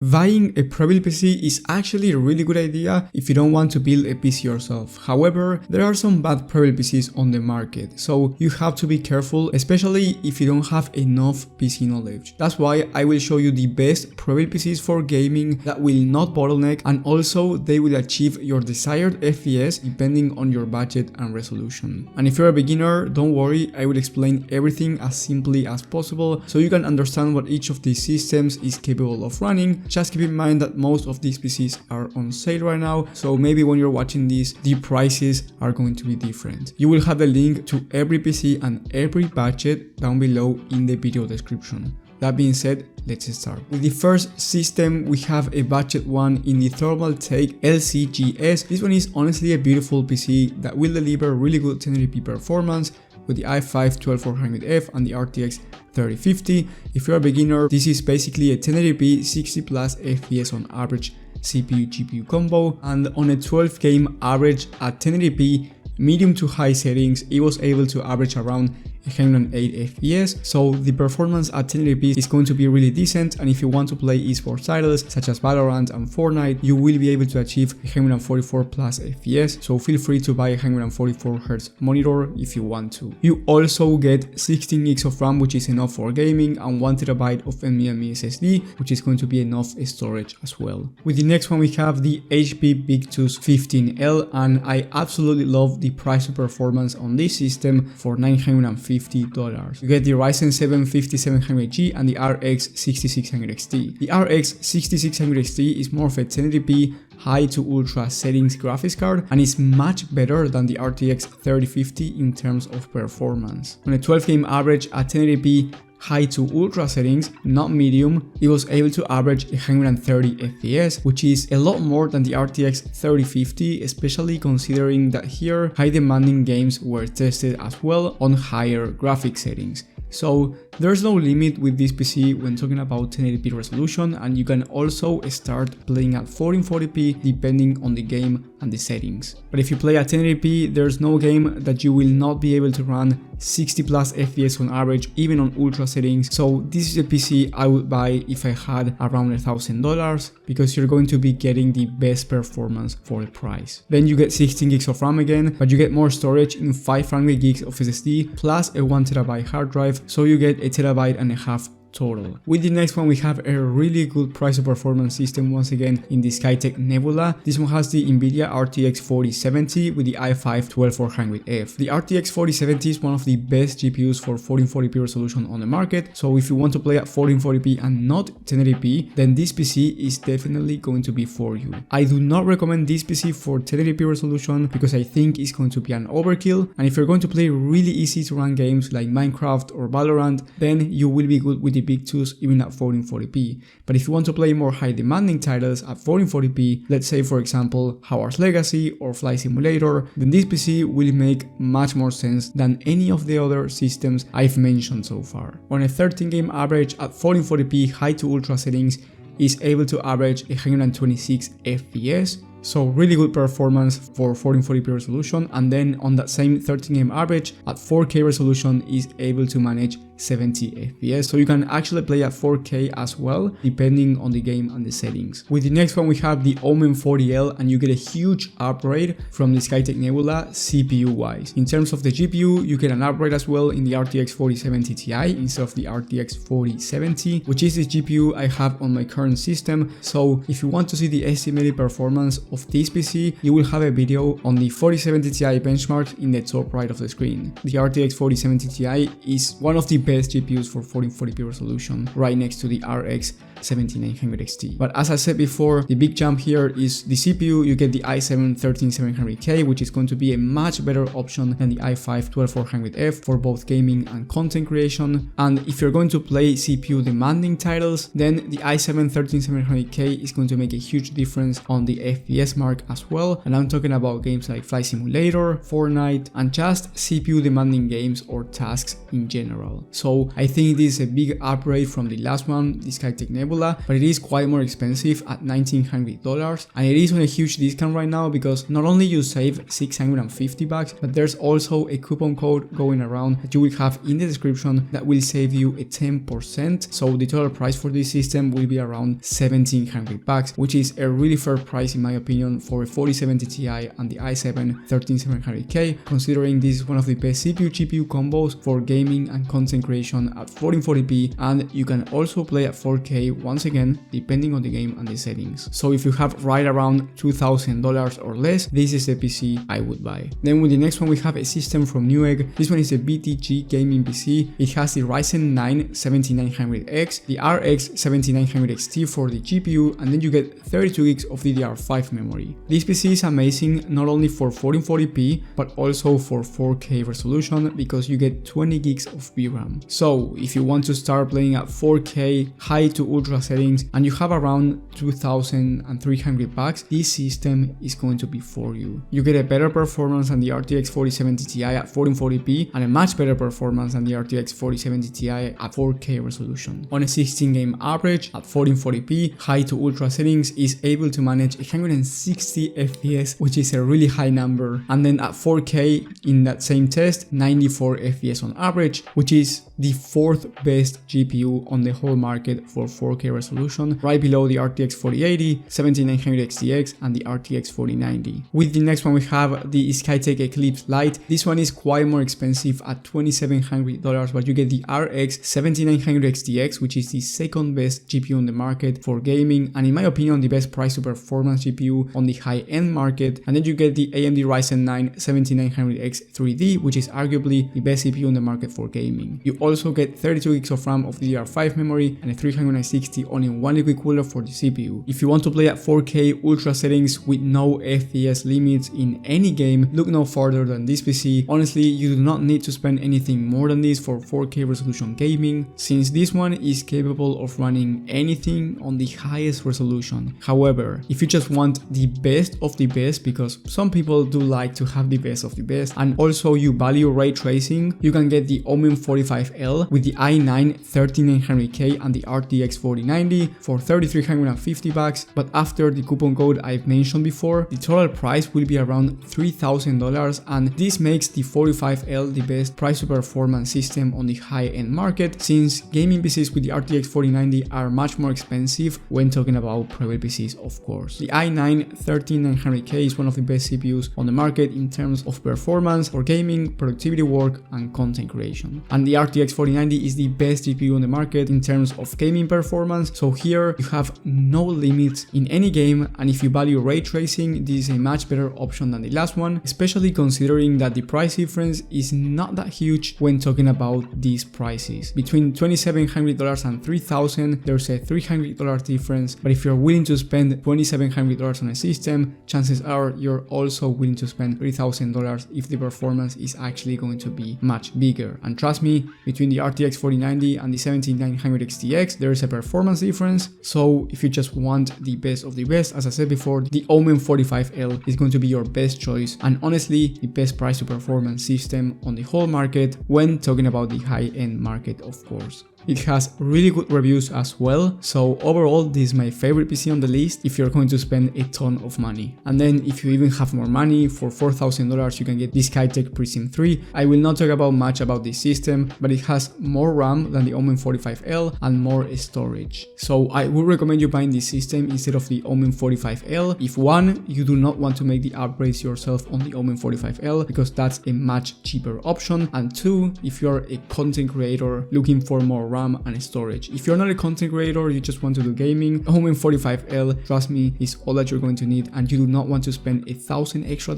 Buying a Prebuilt PC is actually a really good idea if you don't want to build a PC yourself. However, there are some bad Prebuilt PCs on the market, so you have to be careful, especially if you don't have enough PC knowledge. That's why I will show you the best Prebuilt PCs for gaming that will not bottleneck, and also they will achieve your desired FPS depending on your budget and resolution. And if you're a beginner, don't worry, I will explain everything as simply as possible so you can understand what each of these systems is capable of running. Just keep in mind that most of these PCs are on sale right now, so maybe when you're watching this, the prices are going to be different. You will have a link to every PC and every budget down below in the video description. That being said, let's start. With the first system, we have a budget one in the Thermaltake LCGS. This one is honestly a beautiful PC that will deliver really good 1080p performance with the i5-12400F and the RTX 3050. If you're a beginner, this is basically a 1080p 60 plus FPS on average CPU GPU combo, and on a 12 game average at 1080p medium to high settings, it was able to average around 108 FPS, so the performance at 1080p is going to be really decent. And if you want to play esports titles such as Valorant and Fortnite, you will be able to achieve 144 plus FPS, so feel free to buy a 144Hz monitor if you want to. You also get 16 gigs of RAM, which is enough for gaming, and 1TB of NVMe SSD, which is going to be enough storage as well. With the next one, we have the HP BigTooth 15L, and I absolutely love the price to performance on this system for $950. You get the Ryzen 7 5700G and the RX 6600 XT. The RX 6600 XT is more of a 1080p high to ultra settings graphics card and is much better than the RTX 3050 in terms of performance. On a 12 game average at 1080p high to ultra settings, not medium, it was able to average 130 FPS, which is a lot more than the RTX 3050, especially considering that here high demanding games were tested as well on higher graphic settings. So there's no limit with this PC when talking about 1080p resolution, and you can also start playing at 1440p depending on the game and the settings. But if you play at 1080p, there's no game that you will not be able to run 60 plus FPS on average, even on ultra settings. So this is a PC I would buy if I had around $1,000, because you're going to be getting the best performance for the price. Then you get 16 gigs of RAM again, but you get more storage in 500 gigs of SSD plus a 1TB hard drive, so you get 1.5 TB total. With the next one, we have a really good price to performance system once again in the Skytech Nebula. This one has the Nvidia RTX 4070 with the i5-12400F. The RTX 4070 is one of the best GPUs for 1440p resolution on the market, so if you want to play at 1440p and not 1080p, then this PC is definitely going to be for you. I do not recommend this PC for 1080p resolution because I think it's going to be an overkill, and if you're going to play really easy to run games like Minecraft or Valorant, then you will be good with the BigTooth even at 1440p. But if you want to play more high demanding titles at 1440p, let's say for example Hogwarts Legacy or Flight Simulator, then this PC will make much more sense than any of the other systems I've mentioned so far. On a 13 game average at 1440p high to ultra settings, is able to average 126 FPS. So really good performance for 1440p resolution, and then on that same 13 game average at 4K resolution is able to manage 70 FPS, so you can actually play at 4K as well depending on the game and the settings. With the next one, we have the Omen 40L, and you get a huge upgrade from the Skytech Nebula CPU wise. In terms of the GPU, you get an upgrade as well in the RTX 4070 Ti instead of the RTX 4070, which is the GPU I have on my current system. So if you want to see the estimated performance of this PC, you will have a video on the 4070 Ti benchmark in the top right of the screen. The RTX 4070 Ti is one of the best GPUs for 1440p resolution, right next to the RX 7900 XT. But as I said before, the big jump here is the CPU. You get the i7 13700K, which is going to be a much better option than the i5-12400F for both gaming and content creation. And if you're going to play CPU demanding titles, then the i7 13700K is going to make a huge difference on the FPS mark as well. And I'm talking about games like Flight Simulator, Fortnite, and just CPU demanding games or tasks in general. So I think this is a big upgrade from the last one, the Skytech Nebula. Nebula, but it is quite more expensive at $1,900, and it is on a huge discount right now because not only you save $650, but there's also a coupon code going around that you will have in the description that will save you a 10%. So the total price for this system will be around $1,700, which is a really fair price in my opinion for a 4070 Ti and the i7 13700K, considering this is one of the best CPU GPU combos for gaming and content creation at 1440p, and you can also play at 4K once again depending on the game and the settings. So if you have right around $2,000 or less, this is the PC I would buy. Then with the next one we have a system from Newegg. This one is a Videogame PC. It has the Ryzen 9 7900X, the RX 7900 XT for the GPU, and then you get 32 gigs of DDR5 memory. This PC is amazing not only for 1440p but also for 4K resolution because you get 20 gigs of VRAM. So if you want to start playing at 4K high to ultra settings and you have around $2,300, this system is going to be for you. You get a better performance than the RTX 4070 Ti at 1440p and a much better performance than the RTX 4070 Ti at 4K resolution. On a 16 game average at 1440p, high to ultra settings is able to manage 160 FPS, which is a really high number, and then at 4K in that same test 94 FPS on average, which is the fourth best GPU on the whole market for 4K resolution, right below the RTX 4080, 7900 XTX and the RTX 4090. With the next one we have the Skytech Eclipse Lite. This one is quite more expensive at $2,700, but you get the RX 7900 XTX, which is the second best GPU on the market for gaming, and in my opinion the best price to performance GPU on the high-end market. And then you get the AMD Ryzen 9 7900X 3D, which is arguably the best CPU on the market for gaming. You also get 32 gigs of RAM of DDR5 memory and a 360 all-in-one liquid cooler for the CPU. If you want to play at 4K ultra settings with no FPS limits in any game, look no further than this PC. Honestly, you do not need to spend anything more than this for 4K resolution gaming, since this one is capable of running anything on the highest resolution. However, if you just want the best of the best, because some people do like to have the best of the best, and also you value ray tracing, you can get the Omen 45L with the i9 13900K and the RTX 4090 for $3,350, but after the coupon code I've mentioned before, the total price will be around $3,000, and this makes the 45L the best price to performance system on the high-end market, since gaming PCs with the RTX 4090 are much more expensive when talking about Prebuilt PCs, of course. The i9 13900K is one of the best CPUs on the market in terms of performance for gaming, productivity work and content creation, and the RTX 4090 is the best GPU on the market in terms of gaming performance. So here you have no limits in any game, and if you value ray tracing, this is a much better option than the last one, especially considering that the price difference is not that huge when talking about these prices. Between $2,700 and $3,000 there's a $300 difference, but if you're willing to spend $2,700 on a system, chances are you're also willing to spend $3,000 if the performance is actually going to be much bigger. And trust me, between the RTX 4090 and the 7900 XTX there is a performance difference. So if you just want the best of the best, as I said before, the Omen 45L is going to be your best choice, and honestly the best price to performance system on the whole market when talking about the high-end market, of course. It has really good reviews as well, so overall this is my favorite PC on the list if you're going to spend a ton of money. And then if you even have more money, for $4,000 you can get the Skytech Prism 3. I will not talk about much about this system, but it has more RAM than the Omen 45L and more storage. So I would recommend you buying this system instead of the Omen 45L if one, you do not want to make the upgrades yourself on the Omen 45L because that's a much cheaper option, and two, if you're a content creator looking for more RAM and storage. If you're not a content creator, you just want to do gaming, Omen 45L, trust me, is all that you're going to need, and you do not want to spend $1,000 extra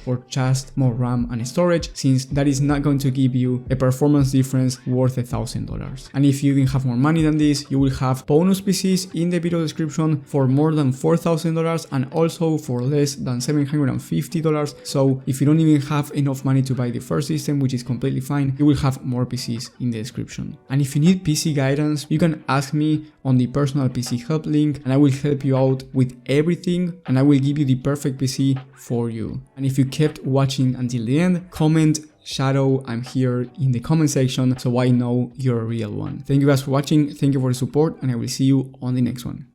for just more RAM and storage, since that is not going to give you a performance difference worth $1,000. And if you even have more money than this, you will have bonus PCs in the video description for more than $4,000 and also for less than $750. So if you don't even have enough money to buy the first system, which is completely fine, you will have more PCs in the description. And if you need PC guidance, you can ask me on the personal PC help link and I will help you out with everything, and I will give you the perfect PC for you. And if you kept watching until the end, comment Shadow, I'm here in the comment section so I know you're a real one. Thank you guys for watching, thank you for the support, and I will see you on the next one.